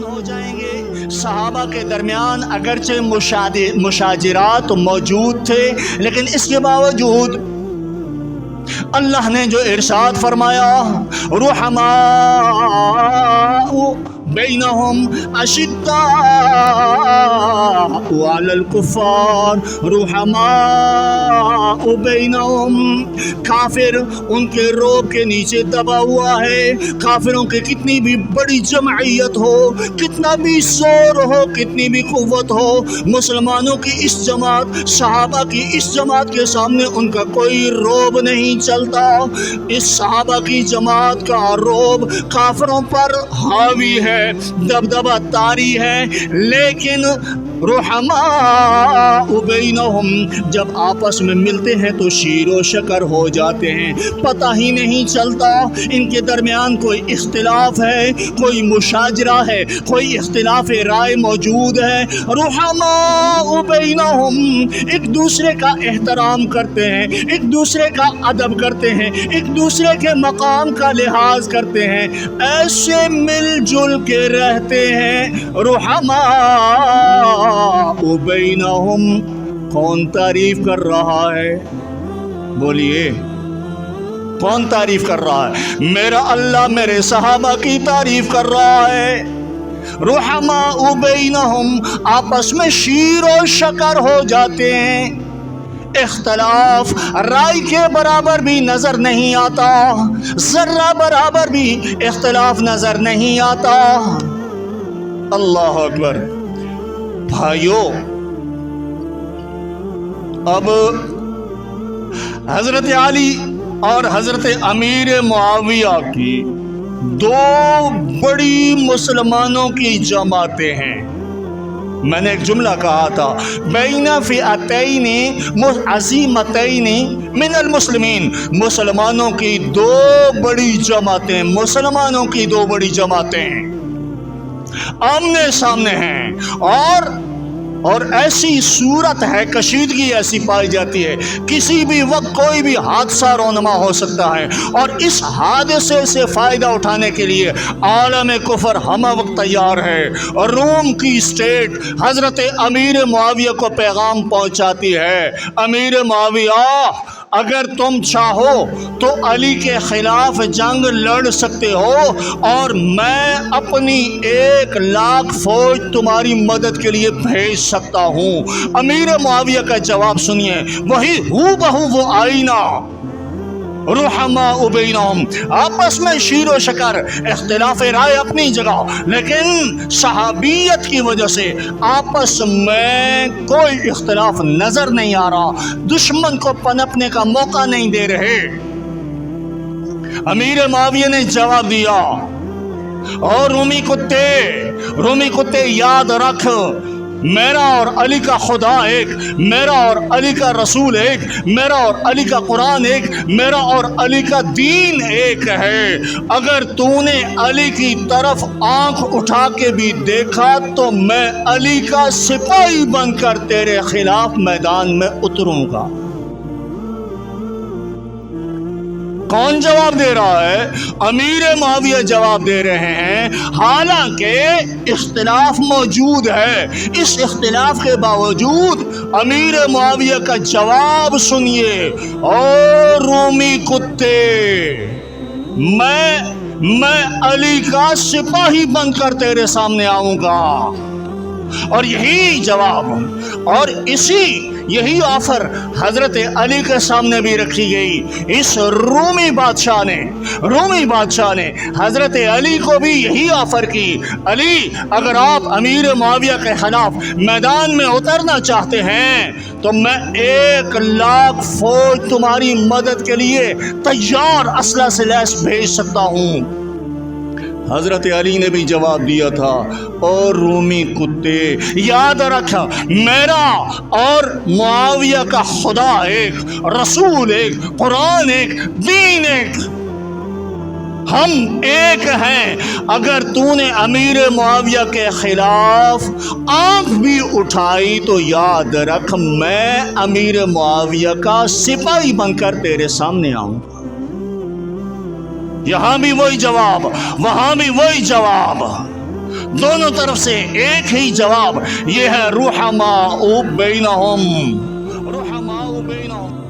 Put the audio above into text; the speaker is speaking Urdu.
ہو جائیں گے۔ صحابہ کے درمیان اگرچہ مشاجرات موجود تھے، لیکن اس کے باوجود اللہ نے جو ارشاد فرمایا، رحماء بینہم اشداء علی الکفار رحماء بینہم، کافر ان کے روب کے نیچے دبا ہوا ہے۔ کافروں کے کتنی بھی بڑی جمعیت ہو، کتنا بھی زور ہو، کتنی بھی قوت ہو، مسلمانوں کی اس جماعت، صحابہ کی اس جماعت کے سامنے ان کا کوئی روب نہیں چلتا۔ اس صحابہ کی جماعت کا روب کافروں پر حاوی ہے، دبدبہ طاری ہے، لیکن رحماء بینہم جب آپس میں ملتے ہیں تو شیر و شکر ہو جاتے ہیں، پتہ ہی نہیں چلتا ان کے درمیان کوئی اختلاف ہے، کوئی مشاجرہ ہے، کوئی اختلاف رائے موجود ہے۔ رحماء بینہم ایک دوسرے کا احترام کرتے ہیں، ایک دوسرے کا ادب کرتے ہیں، ایک دوسرے کے مقام کا لحاظ کرتے ہیں، ایسے مل جل کے رہتے ہیں۔ رحماء بینہم، کون تعریف کر رہا ہے؟ بولیے، کون تعریف کر رہا ہے؟ میرا اللہ میرے صحابہ کی تعریف کر رہا ہے۔ رحماء بینہم، آپس میں شیر و شکر ہو جاتے ہیں، اختلاف رائے کے برابر بھی نظر نہیں آتا، ذرہ برابر بھی اختلاف نظر نہیں آتا۔ اللہ اکبر۔ بھائیو، اب حضرت علی اور حضرت امیر معاویہ کی دو بڑی مسلمانوں کی جماعتیں ہیں۔ میں نے ایک جملہ کہا تھا، بین فئتین عظیمتین من المسلمین، مسلمانوں کی دو بڑی جماعتیں، مسلمانوں کی دو بڑی جماعتیں آمنے سامنے ہیں، اور ایسی صورت ہے، کشیدگی ایسی پائی جاتی ہے، کسی بھی وقت کوئی بھی حادثہ رونما ہو سکتا ہے، اور اس حادثے سے فائدہ اٹھانے کے لیے عالم کفر ہمہ وقت تیار ہے۔ اور روم کی اسٹیٹ حضرت امیر معاویہ کو پیغام پہنچاتی ہے، امیر معاویہ اگر تم چاہو تو علی کے خلاف جنگ لڑ سکتے ہو، اور میں اپنی 1,00,000 فوج تمہاری مدد کے لیے بھیج سکتا ہوں۔ امیر معاویہ کا جواب سنیے، وہی ہو بہو وہ آئینہ، رحماء بینہم، آپس میں شیر و شکر، اختلاف رائے اپنی جگہ، لیکن صحابیت کی وجہ سے آپس میں کوئی اختلاف نظر نہیں آ رہا، دشمن کو پنپنے کا موقع نہیں دے رہے۔ امیر معاویہ نے جواب دیا، اور رومی کتے یاد رکھ، میرا اور علی کا خدا ایک، میرا اور علی کا رسول ایک، میرا اور علی کا قرآن ایک، میرا اور علی کا دین ایک ہے۔ اگر تو نے علی کی طرف آنکھ اٹھا کے بھی دیکھا تو میں علی کا سپاہی بن کر تیرے خلاف میدان میں اتروں گا۔ کون جواب دے رہا ہے؟ امیر معاویہ جواب دے رہے ہیں، حالانکہ اختلاف موجود ہے، اس اختلاف کے باوجود امیر معاویہ کا جواب سنیے، اور رومی کتے، میں علی کا سپاہی بن کر تیرے سامنے آؤں گا۔ اور یہی جواب اور یہی آفر حضرت علی کے سامنے بھی رکھی گئی۔ اس رومی بادشاہ نے حضرت علی کو بھی یہی آفر کی، علی اگر آپ امیر معاویہ کے خلاف میدان میں اترنا چاہتے ہیں تو میں 1,00,000 فوج تمہاری مدد کے لیے تیار اسلحہ سے لیس بھیج سکتا ہوں۔ حضرت علی نے بھی جواب دیا تھا، اور رومی کتے یاد رکھ، میرا اور معاویہ کا خدا ایک، رسول ایک، قرآن ایک، دین ایک، ہم ایک ہیں۔ اگر تو نے امیر معاویہ کے خلاف آنکھ بھی اٹھائی تو یاد رکھ، میں امیر معاویہ کا سپاہی بن کر تیرے سامنے آؤں گا۔ یہاں بھی وہی جواب، وہاں بھی وہی جواب۔ دونوں طرف سے ایک ہی جواب، یہ ہے رحماء بینہم، رحماء بینہم۔